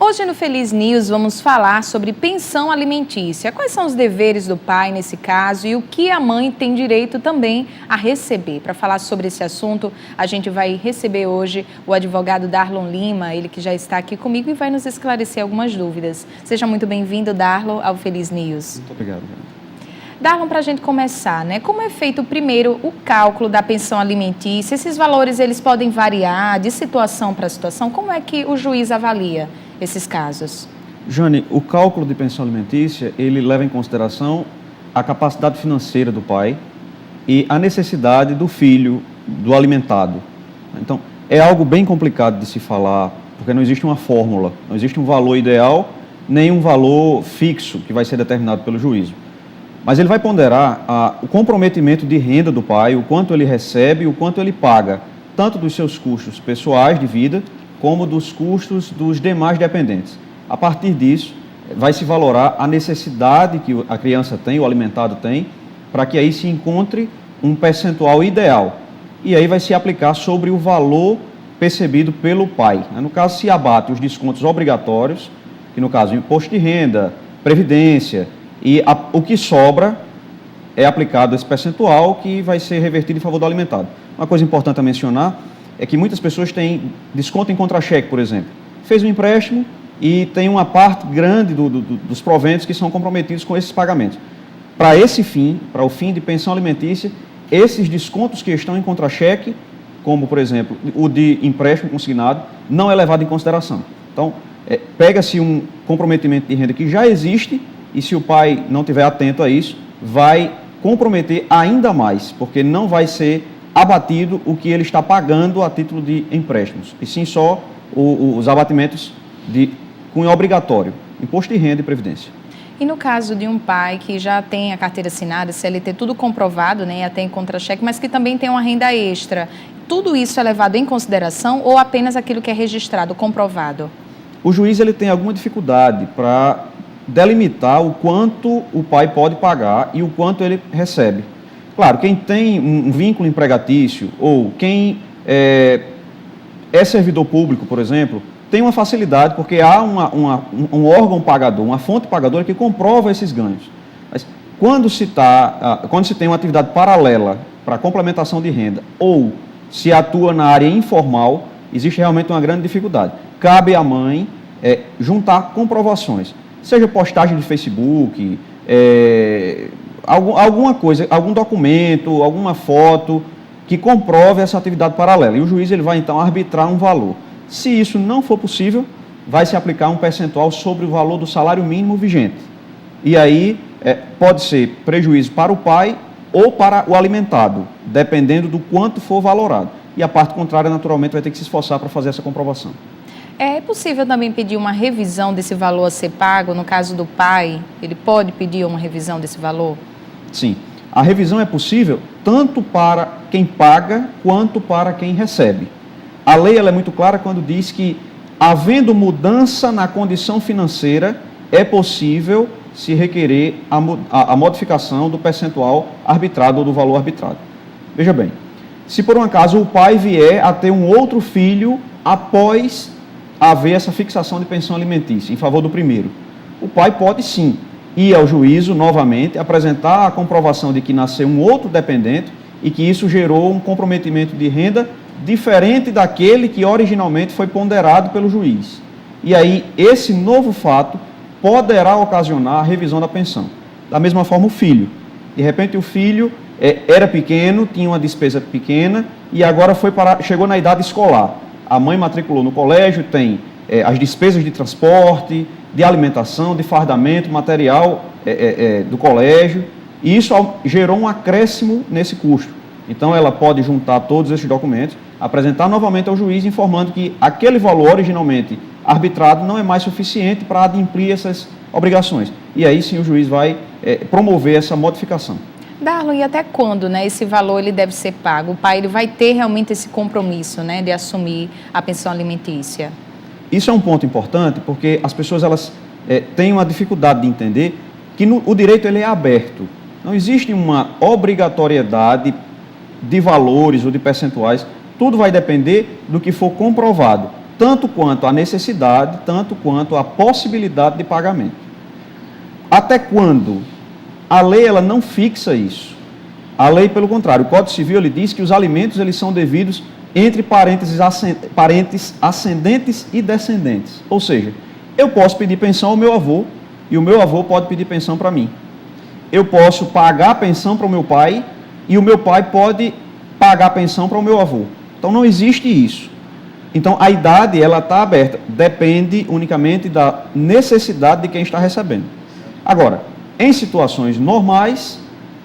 Hoje no Feliz News vamos falar sobre pensão alimentícia. Quais são os deveres do pai nesse caso e o que a mãe tem direito também a receber? Para falar sobre esse assunto, a gente vai receber hoje o advogado Darlon Lima, ele que já está aqui comigo e vai nos esclarecer algumas dúvidas. Seja muito bem-vindo, Darlon, ao Feliz News. Muito obrigado. Darlon, para a gente começar, né? Como é feito primeiro o cálculo da pensão alimentícia? Esses valores eles podem variar de situação para situação? Como é que o juiz avalia esses casos? Jane, o cálculo de pensão alimentícia, ele leva em consideração a capacidade financeira do pai e a necessidade do filho, do alimentado. Então, é algo bem complicado de se falar, porque não existe uma fórmula, não existe um valor ideal, nem um valor fixo que vai ser determinado pelo juízo. Mas ele vai ponderar o comprometimento de renda do pai, o quanto ele recebe e o quanto ele paga, tanto dos seus custos pessoais de vida, como dos custos dos demais dependentes. A partir disso, vai se valorar a necessidade que a criança tem, o alimentado tem, para que aí se encontre um percentual ideal. E aí vai se aplicar sobre o valor percebido pelo pai. No caso, se abate os descontos obrigatórios, que no caso, imposto de renda, previdência, e o que sobra é aplicado esse percentual que vai ser revertido em favor do alimentado. Uma coisa importante a mencionar é que muitas pessoas têm desconto em contra-cheque, por exemplo. Fez um empréstimo e tem uma parte grande dos proventos que são comprometidos com esses pagamentos. Para esse fim, para o fim de pensão alimentícia, esses descontos que estão em contra-cheque, como, por exemplo, o de empréstimo consignado, não é levado em consideração. Então, pega-se um comprometimento de renda que já existe e se o pai não estiver atento a isso, vai comprometer ainda mais, porque não vai ser abatido o que ele está pagando a título de empréstimos, e sim só os abatimentos de cunho obrigatório, imposto de renda e previdência. E no caso de um pai que já tem a carteira assinada, CLT, tudo comprovado, né, até em contra-cheque, mas que também tem uma renda extra, tudo isso é levado em consideração ou apenas aquilo que é registrado, comprovado? O juiz ele tem alguma dificuldade para delimitar o quanto o pai pode pagar e o quanto ele recebe. Claro, quem tem um vínculo empregatício ou quem é servidor público, por exemplo, tem uma facilidade porque há um órgão pagador, uma fonte pagadora que comprova esses ganhos. Mas quando se tem uma atividade paralela para complementação de renda ou se atua na área informal, existe realmente uma grande dificuldade. Cabe à mãe juntar comprovações. Seja postagem de Facebook, alguma coisa, algum documento, alguma foto que comprove essa atividade paralela. E o juiz ele vai então arbitrar um valor. Se isso não for possível, vai se aplicar um percentual sobre o valor do salário mínimo vigente. E aí pode ser prejuízo para o pai ou para o alimentado, dependendo do quanto for valorado. E a parte contrária, naturalmente, vai ter que se esforçar para fazer essa comprovação. É possível também pedir uma revisão desse valor a ser pago? No caso do pai, ele pode pedir uma revisão desse valor? Sim. A revisão é possível tanto para quem paga quanto para quem recebe. A lei ela é muito clara quando diz que, havendo mudança na condição financeira, é possível se requerer a modificação do percentual arbitrado ou do valor arbitrado. Veja bem, se por um acaso o pai vier a ter um outro filho após haver essa fixação de pensão alimentícia em favor do primeiro, o pai pode sim ir ao juízo novamente, apresentar a comprovação de que nasceu um outro dependente e que isso gerou um comprometimento de renda diferente daquele que originalmente foi ponderado pelo juiz. E aí, esse novo fato poderá ocasionar a revisão da pensão. Da mesma forma, o filho. De repente, o filho era pequeno, tinha uma despesa pequena e agora chegou na idade escolar. A mãe matriculou no colégio, tem as despesas de transporte, de alimentação, de fardamento, material do colégio, e isso gerou um acréscimo nesse custo. Então, ela pode juntar todos esses documentos, apresentar novamente ao juiz, informando que aquele valor originalmente arbitrado não é mais suficiente para adimplir essas obrigações. E aí sim o juiz vai promover essa modificação. Darlon, e até quando, né, esse valor ele deve ser pago? O pai ele vai ter realmente esse compromisso, né, de assumir a pensão alimentícia? Isso é um ponto importante porque as pessoas elas têm uma dificuldade de entender que o direito ele é aberto. Não existe uma obrigatoriedade de valores ou de percentuais. Tudo vai depender do que for comprovado. tanto quanto a necessidade, tanto quanto a possibilidade de pagamento. Até quando? A lei ela não fixa isso. A lei, pelo contrário, o Código Civil ele diz que os alimentos eles são devidos entre parentes ascendentes e descendentes. Ou seja, eu posso pedir pensão ao meu avô e o meu avô pode pedir pensão para mim. Eu posso pagar a pensão para o meu pai e o meu pai pode pagar a pensão para o meu avô. Então não existe isso. Então a idade ela está aberta, depende unicamente da necessidade de quem está recebendo. Agora, em situações normais,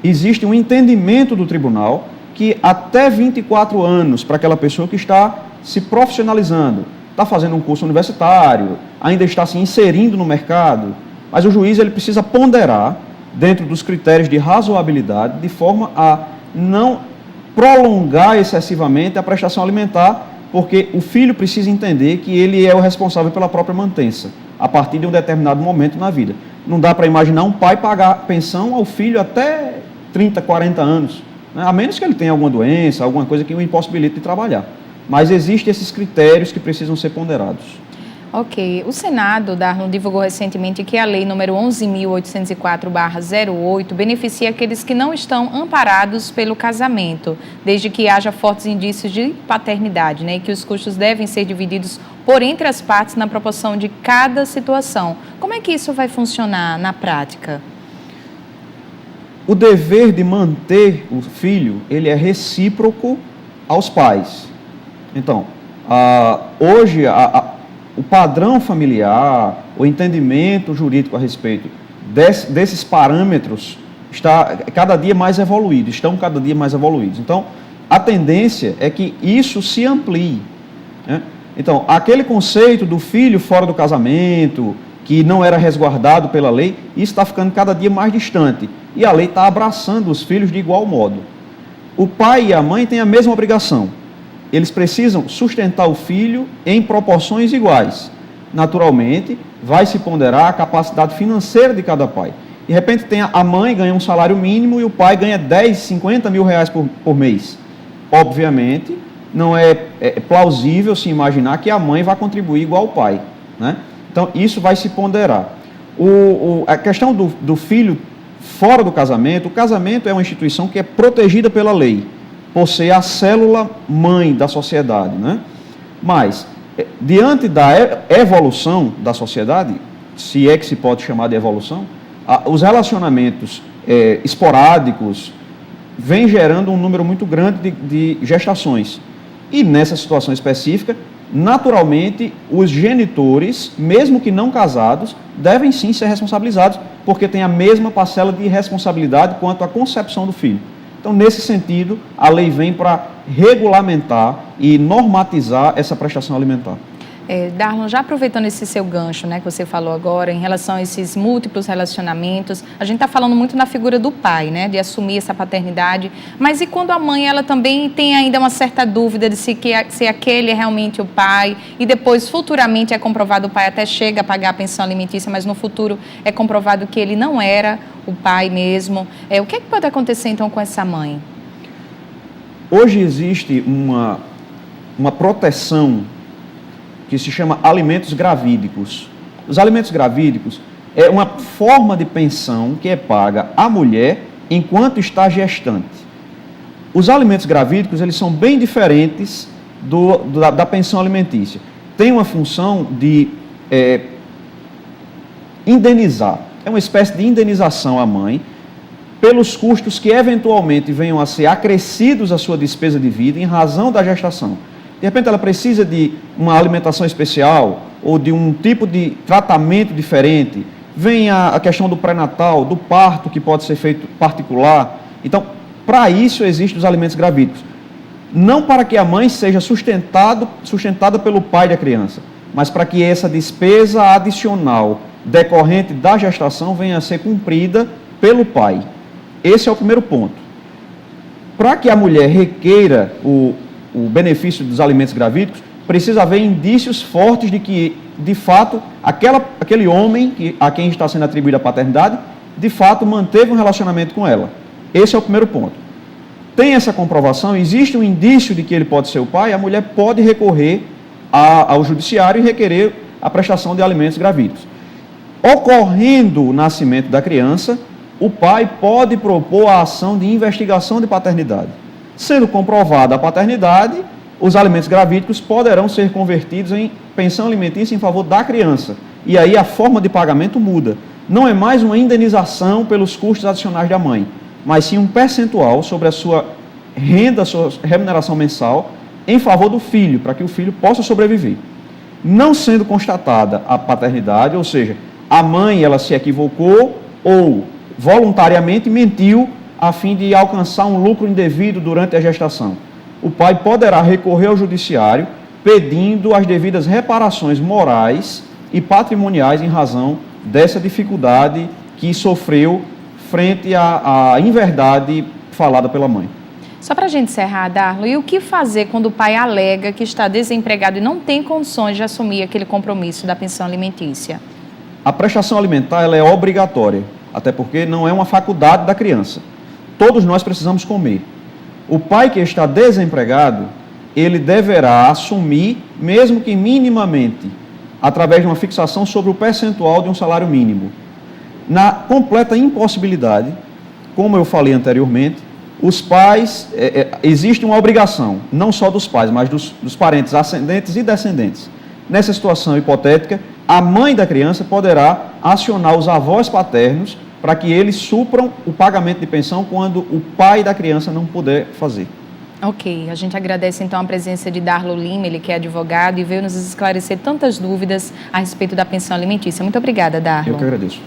existe um entendimento do tribunal que até 24 anos para aquela pessoa que está se profissionalizando, está fazendo um curso universitário, ainda está se inserindo no mercado, mas o juiz ele precisa ponderar dentro dos critérios de razoabilidade, de forma a não prolongar excessivamente a prestação alimentar, porque o filho precisa entender que ele é o responsável pela própria mantença, a partir de um determinado momento na vida. Não dá para imaginar um pai pagar pensão ao filho até 30, 40 anos, né? A menos que ele tenha alguma doença, alguma coisa que o impossibilite de trabalhar. Mas existem esses critérios que precisam ser ponderados. Ok. O Senado, Darlon, divulgou recentemente que a Lei número 11.804/08 beneficia aqueles que não estão amparados pelo casamento, desde que haja fortes indícios de paternidade, né? E que os custos devem ser divididos por entre as partes na proporção de cada situação. Como é que isso vai funcionar na prática? O dever de manter o filho, ele é recíproco aos pais. Então, hoje, o padrão familiar, o entendimento jurídico a respeito desses parâmetros estão cada dia mais evoluídos. Então, a tendência é que isso se amplie, né? Então, aquele conceito do filho fora do casamento, que não era resguardado pela lei, isso está ficando cada dia mais distante. E a lei está abraçando os filhos de igual modo. O pai e a mãe têm a mesma obrigação. Eles precisam sustentar o filho em proporções iguais. Naturalmente, vai se ponderar a capacidade financeira de cada pai. De repente, a mãe ganha um salário mínimo e o pai ganha 10, 50 mil reais por mês. Obviamente, não é plausível se imaginar que a mãe vai contribuir igual ao pai, né? Então, isso vai se ponderar. A questão do filho fora do casamento, o casamento é uma instituição que é protegida pela lei, por ser a célula mãe da sociedade, né? Mas, diante da evolução da sociedade, se é que se pode chamar de evolução, os relacionamentos esporádicos vêm gerando um número muito grande de gestações. E nessa situação específica, naturalmente, os genitores, mesmo que não casados, devem sim ser responsabilizados, porque têm a mesma parcela de responsabilidade quanto à concepção do filho. Então, nesse sentido, a lei vem para regulamentar e normatizar essa prestação alimentar. Darlon, já aproveitando esse seu gancho, né, que você falou agora, em relação a esses múltiplos relacionamentos, a gente está falando muito na figura do pai, né, de assumir essa paternidade, mas e quando a mãe, ela também tem ainda uma certa dúvida de se aquele é realmente o pai, e depois, futuramente, é comprovado, o pai até chega a pagar a pensão alimentícia, mas no futuro é comprovado que ele não era o pai mesmo. O que pode acontecer, então, com essa mãe? Hoje existe uma proteção que se chama alimentos gravídicos. Os alimentos gravídicos é uma forma de pensão que é paga à mulher enquanto está gestante. Os alimentos gravídicos, eles são bem diferentes da pensão alimentícia. Tem uma função de indenizar, é uma espécie de indenização à mãe pelos custos que eventualmente venham a ser acrescidos à sua despesa de vida em razão da gestação. De repente ela precisa de uma alimentação especial ou de um tipo de tratamento diferente. Vem a questão do pré-natal, do parto que pode ser feito particular. Então, para isso existem os alimentos gravídicos. Não para que a mãe seja sustentada pelo pai da criança, mas para que essa despesa adicional decorrente da gestação venha a ser cumprida pelo pai. Esse é o primeiro ponto. Para que a mulher requeira o benefício dos alimentos gravídicos, precisa haver indícios fortes de que, de fato, aquele homem a quem está sendo atribuída a paternidade, de fato, manteve um relacionamento com ela. Esse é o primeiro ponto. Tem essa comprovação, existe um indício de que ele pode ser o pai, a mulher pode recorrer ao judiciário e requerer a prestação de alimentos gravídicos. Ocorrendo o nascimento da criança, o pai pode propor a ação de investigação de paternidade. Sendo comprovada a paternidade, os alimentos gravídicos poderão ser convertidos em pensão alimentícia em favor da criança. E aí a forma de pagamento muda. Não é mais uma indenização pelos custos adicionais da mãe, mas sim um percentual sobre a sua renda, sua remuneração mensal, em favor do filho, para que o filho possa sobreviver. Não sendo constatada a paternidade, ou seja, a mãe ela se equivocou ou voluntariamente mentiu a fim de alcançar um lucro indevido durante a gestação. O pai poderá recorrer ao judiciário pedindo as devidas reparações morais e patrimoniais em razão dessa dificuldade que sofreu frente à inverdade falada pela mãe. Só para a gente encerrar, Darlo, e o que fazer quando o pai alega que está desempregado e não tem condições de assumir aquele compromisso da pensão alimentícia? A prestação alimentar ela é obrigatória, até porque não é uma faculdade da criança. Todos nós precisamos comer. O pai que está desempregado, ele deverá assumir, mesmo que minimamente, através de uma fixação sobre o percentual de um salário mínimo. Na completa impossibilidade, como eu falei anteriormente, os pais, existe uma obrigação, não só dos pais, mas dos parentes ascendentes e descendentes. Nessa situação hipotética, a mãe da criança poderá acionar os avós paternos para que eles supram o pagamento de pensão quando o pai da criança não puder fazer. Ok, a gente agradece então a presença de Darlo Lima, ele que é advogado e veio nos esclarecer tantas dúvidas a respeito da pensão alimentícia. Muito obrigada, Darlo. Eu que agradeço.